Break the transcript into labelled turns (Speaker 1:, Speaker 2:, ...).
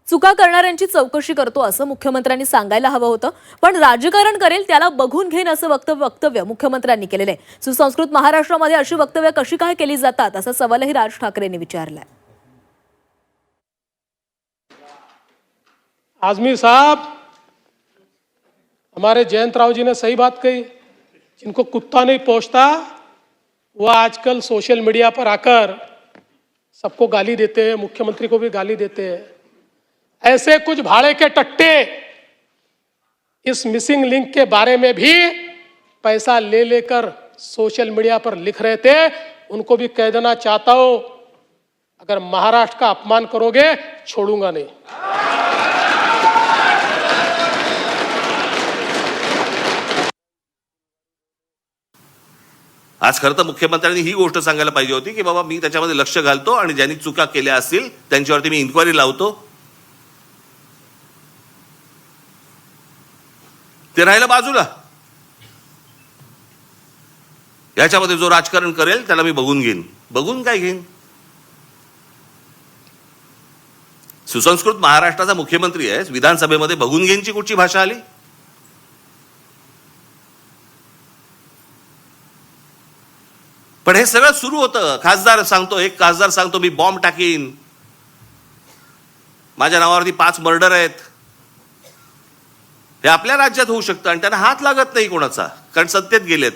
Speaker 1: चुका करणाऱ्यांची चौकशी करतो असं मुख्यमंत्र्यांनी सांगायला हवं होतं, पण राजकारण करेल त्याला बघून घेईन असं वक्तव्य मुख्यमंत्र्यांनी केलेलं आहे। सुसंस्कृत महाराष्ट्रामध्ये अशी वक्तव्य कशी काय केली जातात असा सवालही राज ठाकरेंनी विचारलाय।
Speaker 2: आजमी साहब, हमारे जयंत राव जी ने सही बात कही। जिनको कुत्ता नहीं पहुंचता वह आजकल सोशल मीडिया पर आकर सबको गाली देते हैं, मुख्यमंत्री को भी गाली देते हैं। ऐसे कुछ भाड़े के टट्टे इस मिसिंग लिंक के बारे में भी पैसा ले लेकर सोशल मीडिया पर लिख रहे थे। उनको भी कह देना चाहता हूं, अगर महाराष्ट्र का अपमान करोगे छोड़ूंगा नहीं।
Speaker 3: आज खरं तर मुख्यमंत्र्यांनी ही गोष्ट सांगायला पाहिजे होती की बाबा मी त्याच्यामध्ये लक्ष घालतो आणि ज्यांनी चुका केल्या असतील त्यांच्यावरती मी इन्क्वायरी लावतो। ते राहिलं बाजूला, याच्यामध्ये जो राजकारण करेल त्याला मी बघून घेईन। बघून काय घेईन? सुसंस्कृत महाराष्ट्राचा मुख्यमंत्री आहे, विधानसभेमध्ये बघून घेईनची कुठची भाषा आली? पण हे सगळं सुरू होतं, एक खासदार सांगतो मी बॉम्ब टाकीन, माझ्या नावावरती 5 मर्डर आहेत। हे आपल्या राज्यात होऊ शकतं आणि त्यांना हात लागत नाही कोणाचा, कारण सत्तेत गेलेत।